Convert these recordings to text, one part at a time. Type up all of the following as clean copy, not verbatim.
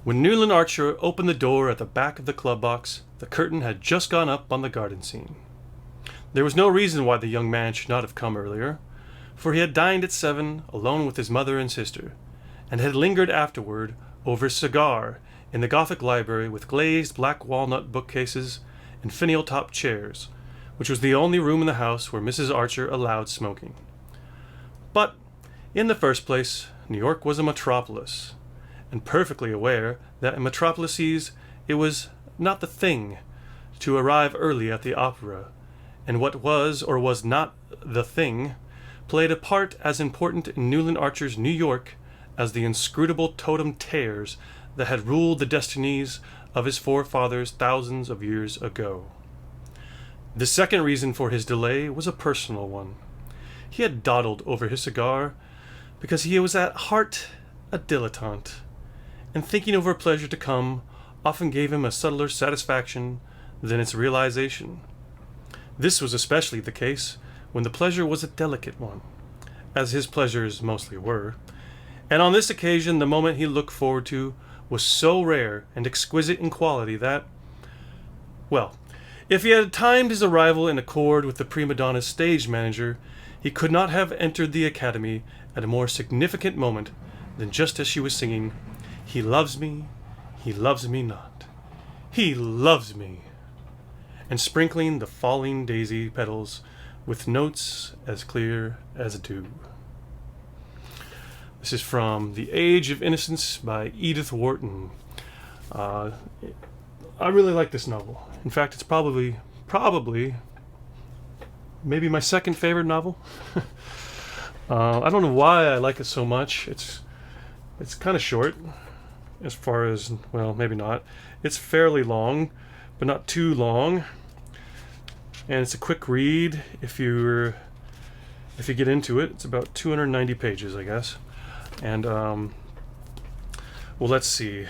When Newland Archer opened the door at the back of the club box, the curtain had just gone up on the garden scene. There was no reason why the young man should not have come earlier, for he had dined at 7 alone with his mother and sister, and had lingered afterward over a cigar in the Gothic library with glazed black walnut bookcases and finial-topped chairs, which was the only room in the house where Mrs. Archer allowed smoking. But, in the first place, New York was a metropolis, and perfectly aware that in metropolises it was not the thing to arrive early at the opera, and what was or was not the thing played a part as important in Newland Archer's New York as the inscrutable totem tares that had ruled the destinies of his forefathers thousands of years ago. The second reason for his delay was a personal one. He had dawdled over his cigar because he was at heart a dilettante, and thinking over a pleasure to come often gave him a subtler satisfaction than its realization. This was especially the case when the pleasure was a delicate one, as his pleasures mostly were, and on this occasion the moment he looked forward to was so rare and exquisite in quality that, well, if he had timed his arrival in accord with the prima donna's stage manager, he could not have entered the academy at a more significant moment than just as she was singing, "He loves me not. He loves me," and sprinkling the falling daisy petals with notes as clear as dew. This is from The Age of Innocence by Edith Wharton. I really like this novel. In fact, it's probably maybe my second favorite novel. I don't know why I like it so much. It's kind of short, as far as, well, maybe not. It's fairly long, but not too long. And it's a quick read if you get into it. It's about 290 pages, I guess. And well, let's see.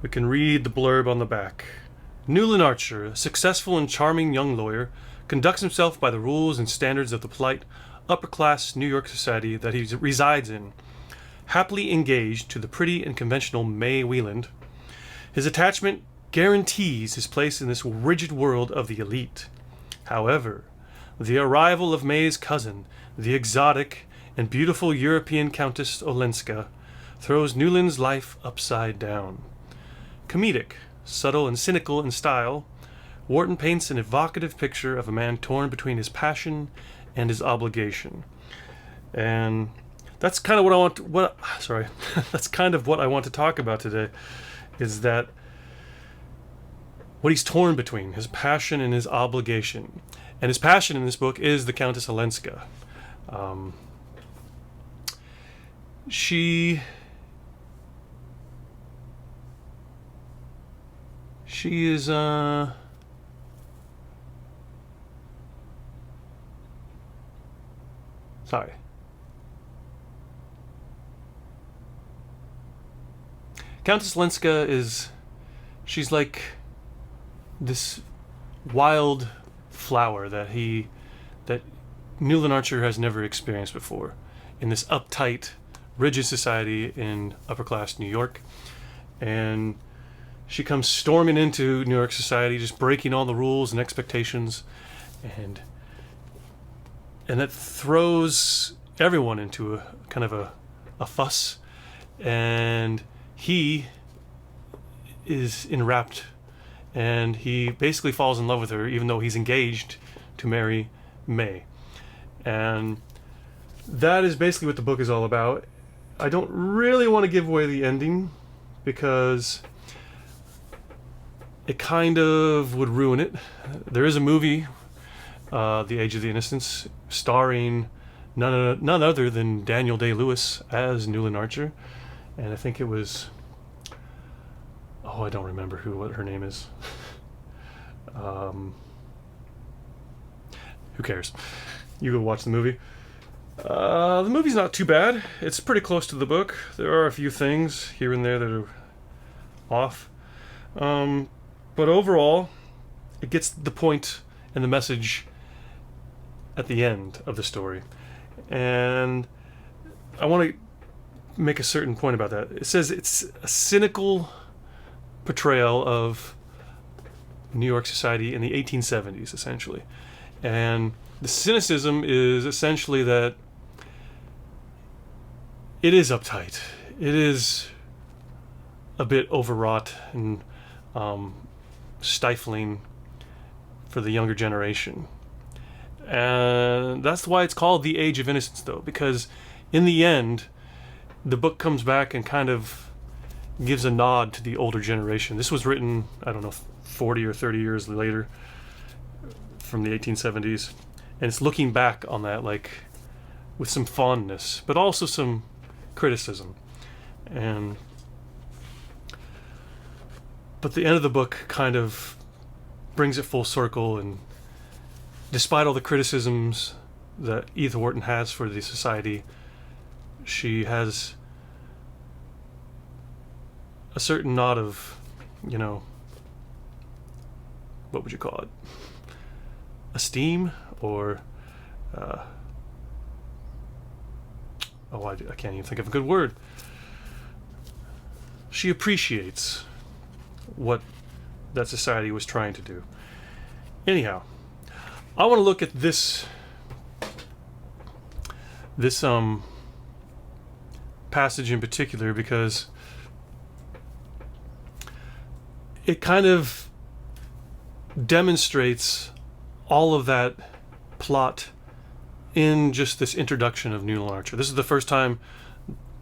We can read the blurb on the back. Newland Archer, a successful and charming young lawyer, conducts himself by the rules and standards of the polite, upper-class New York society that he resides in. Happily engaged to the pretty and conventional May Wieland, his attachment guarantees his place in this rigid world of the elite. However, the arrival of May's cousin, the exotic and beautiful European Countess Olenska, throws Newland's life upside down. Comedic, subtle, and cynical in style, Wharton paints an evocative picture of a man torn between his passion and his obligation. And that's kind of that's kind of what I want to talk about today, is that what he's torn between, his passion and his obligation. And his passion in this book is the Countess Olenska. She is sorry. Countess Olenska she's like this wild flower that Newland Archer has never experienced before in this uptight, rigid society in upper-class New York. And she comes storming into New York society, just breaking all the rules and expectations, and that throws everyone into a kind of a fuss. And he is enwrapped, and he basically falls in love with her, even though he's engaged to marry May. And that is basically what the book is all about. I don't really want to give away the ending, because it kind of would ruin it. There is a movie, The Age of the Innocence, starring none other than Daniel Day-Lewis as Newland Archer. And I think it was... I don't remember what her name is. Who cares? You go watch the movie. The movie's not too bad. It's pretty close to the book. There are a few things here and there that are off. But overall, it gets the point and the message at the end of the story. And I want to make a certain point about that. It says it's a cynical portrayal of New York society in the 1870s, essentially. And the cynicism is essentially that it is uptight. It is a bit overwrought and stifling for the younger generation. And that's why it's called The Age of Innocence, though, because in the end, the book comes back and kind of gives a nod to the older generation. This was written, I don't know, 40 or 30 years later from the 1870s. And it's looking back on that, like, with some fondness, but also some criticism. But the end of the book kind of brings it full circle, and despite all the criticisms that Edith Wharton has for the society, she has a certain nod of, what would you call it? Esteem, or I can't even think of a good word. She appreciates what that society was trying to do. Anyhow, I want to look at this passage in particular because it kind of demonstrates all of that plot in just this introduction of Newland Archer. This is the first time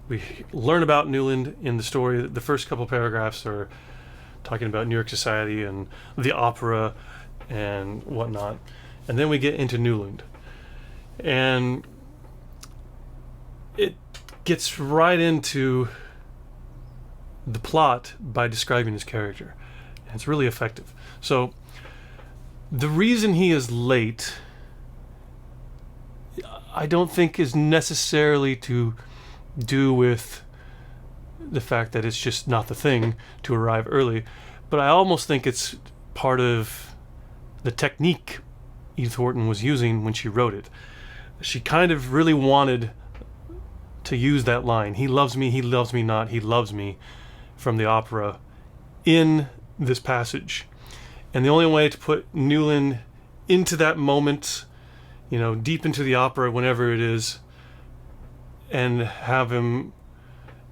we learn about Newland in the story. The first couple paragraphs are talking about New York society and the opera and whatnot. And then we get into Newland. And it gets right into the plot by describing his character. And it's really effective. So the reason he is late, I don't think is necessarily to do with the fact that it's just not the thing to arrive early, but I almost think it's part of the technique Edith Wharton was using when she wrote it. She kind of really wanted to use that line, he loves me not, he loves me, from the opera in this passage. And the only way to put Newland into that moment, deep into the opera, whenever it is, and have him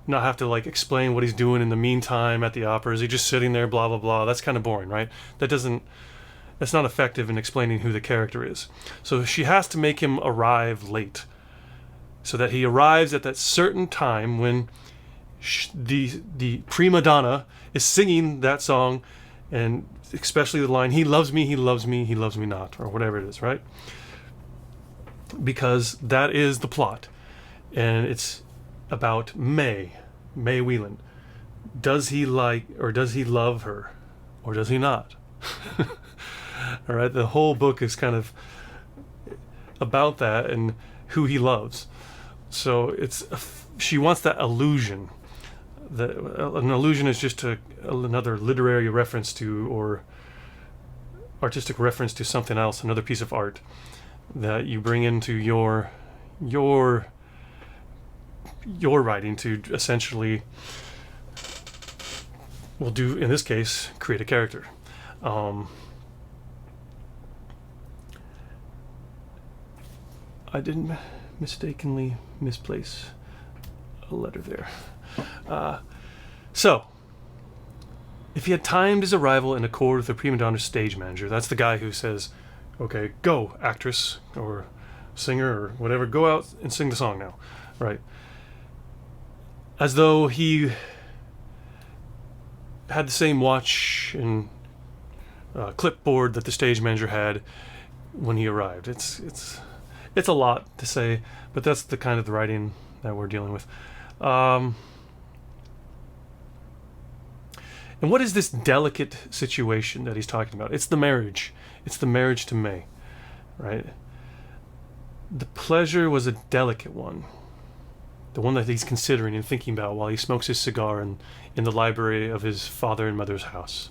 not have to explain what he's doing in the meantime at the opera. Is he just sitting there, blah blah blah? That's kind of boring, right? That's not effective in explaining who the character is. So she has to make him arrive late, so that he arrives at that certain time when the prima donna is singing that song, and especially the line, he loves me not, or whatever it is, right? Because that is the plot. And it's about May Whelan. Does he like, or does he love her, or does he not? All right, the whole book is kind of about that and who he loves. So she wants that illusion. An illusion is just another literary reference to, or artistic reference to something else, another piece of art that you bring into your writing to essentially, will do, in this case, create a character. I didn't mistakenly misplace a letter there. So, if he had timed his arrival in accord with the prima donna's stage manager, that's the guy who says, okay, go, actress, or singer, or whatever, go out and sing the song now, right? As though he had the same watch and clipboard that the stage manager had when he arrived. It's a lot to say, but that's the kind of the writing that we're dealing with. And what is this delicate situation that he's talking about? It's the marriage. It's the marriage to May, right? The pleasure was a delicate one. The one that he's considering and thinking about while he smokes his cigar in the library of his father and mother's house.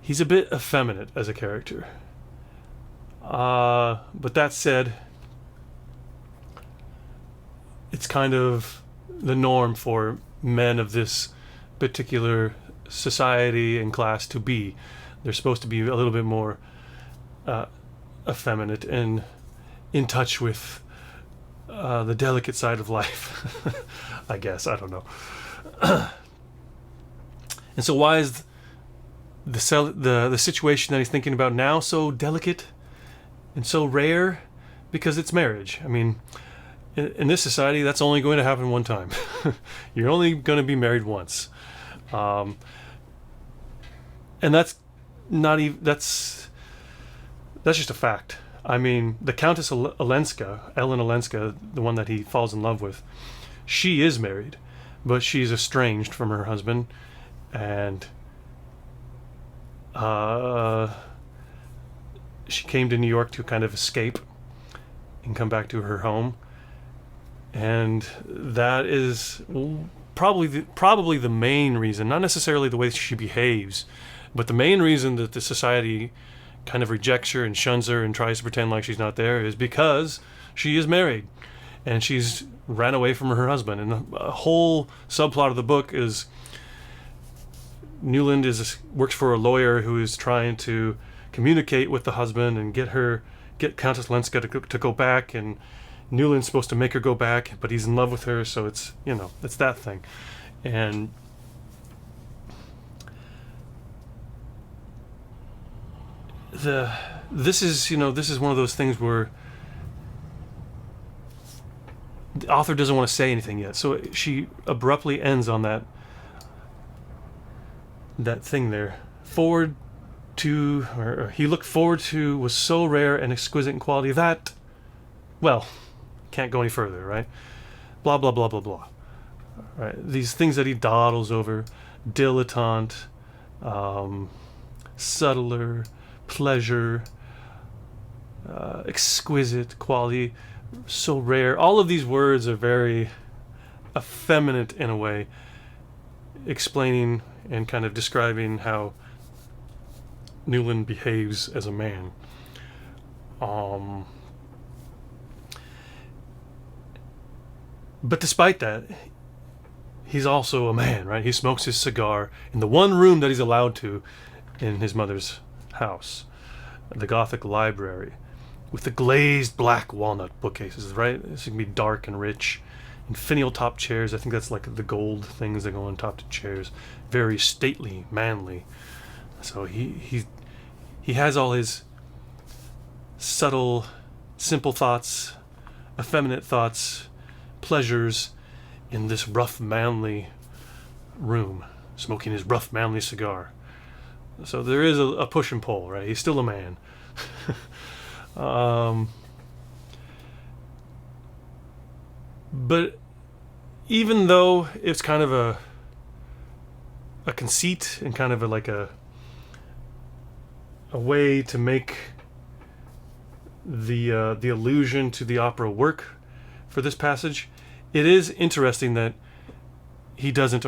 He's a bit effeminate as a character. But that said, it's kind of the norm for men of this particular society and class to be. They're supposed to be a little bit more effeminate and in touch with the delicate side of life. I guess, I don't know. And so why is the situation that he's thinking about now so delicate and so rare? Because it's marriage. I mean, in this society, that's only going to happen one time. You're only going to be married once, and that's not even that's just a fact. I mean, the Countess Olenska, Ellen Olenska, the one that he falls in love with, she is married, but she's estranged from her husband, and she came to New York to kind of escape and come back to her home. And that is probably the main reason, not necessarily the way she behaves, but the main reason that the society kind of rejects her and shuns her and tries to pretend like she's not there is because she is married and she's ran away from her husband. And a whole subplot of the book is Newland works for a lawyer who is trying to communicate with the husband and get Countess Lenska to go back, and Newland's supposed to make her go back, but he's in love with her, so it's that thing. And this is one of those things where the author doesn't want to say anything yet, so she abruptly ends on that thing there. He looked forward to was so rare and exquisite in quality that, well, can't go any further, right? Blah, blah, blah, blah, blah. Right? These things that he dawdles over, dilettante, subtler, pleasure, exquisite quality, so rare. All of these words are very effeminate in a way, explaining and kind of describing how Newland behaves as a man. But despite that, he's also a man, right? He smokes his cigar in the one room that he's allowed to in his mother's house, the Gothic library, with the glazed black walnut bookcases, right? It's going to be dark and rich, and finial top chairs. I think that's like the gold things that go on top of chairs. Very stately, manly. So he has all his subtle, simple thoughts, effeminate thoughts, pleasures in this rough, manly room, smoking his rough, manly cigar. So there is a push and pull, right? He's still a man. But even though it's kind of a conceit and kind of a way to make the allusion to the opera work for this passage, it is interesting that he doesn't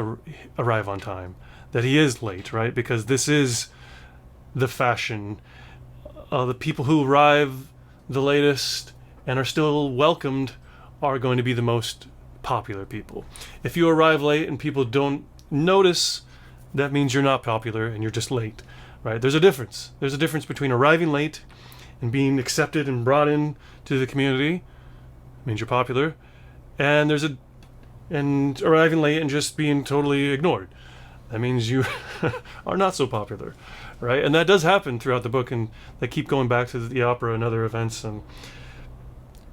arrive on time, that he is late, right? Because this is the fashion. The people who arrive the latest and are still welcomed are going to be the most popular people. If you arrive late and people don't notice, that means you're not popular and you're just late, right? There's a difference. There's a difference between arriving late and being accepted and brought in to the community, means you're popular, and and arriving late and just being totally ignored, that means you are not so popular, right? And that does happen throughout the book, and they keep going back to the opera and other events, and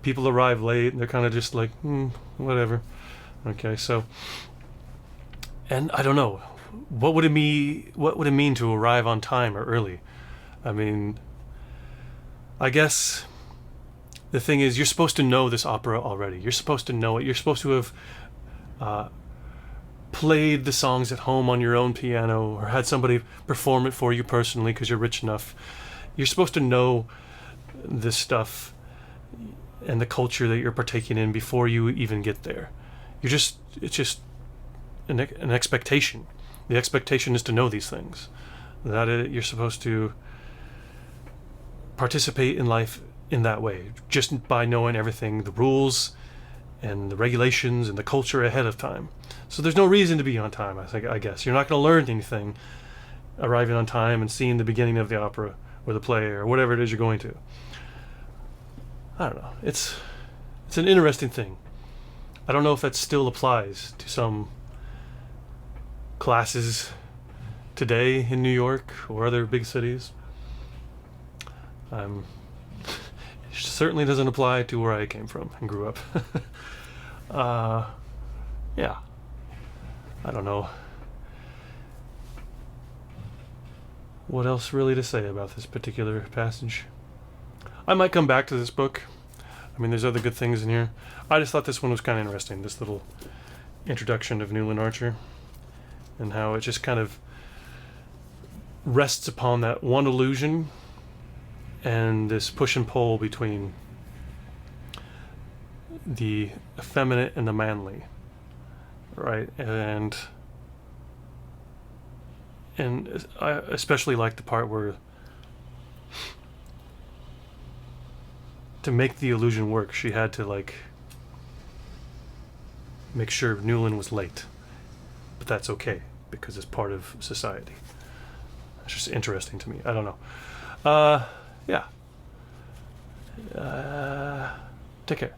people arrive late and they're kind of just like, whatever. Okay, so, and I don't know, what would it mean to arrive on time or early? I mean, I guess the thing is, you're supposed to know this opera already. You're supposed to know it. You're supposed to have played the songs at home on your own piano or had somebody perform it for you personally because you're rich enough. You're supposed to know this stuff and the culture that you're partaking in before you even get there. It's just an expectation. The expectation is to know these things. You're supposed to participate in life in that way, just by knowing everything, the rules and the regulations and the culture ahead of time. So there's no reason to be on time, I guess. You're not going to learn anything arriving on time and seeing the beginning of the opera or the play or whatever it is you're going to. I don't know. It's an interesting thing. I don't know if that still applies to some classes today in New York or other big cities. It certainly doesn't apply to where I came from and grew up. Yeah. I don't know what else really to say about this particular passage. I might come back to this book. I mean, there's other good things in here. I just thought this one was kind of interesting, this little introduction of Newland Archer, and how it just kind of rests upon that one illusion and this push and pull between the effeminate and the manly, right? And I especially like the part where, to make the illusion work, she had to like make sure Newland was late, but that's okay because it's part of society. It's just interesting to me. I don't know. Yeah. Take care.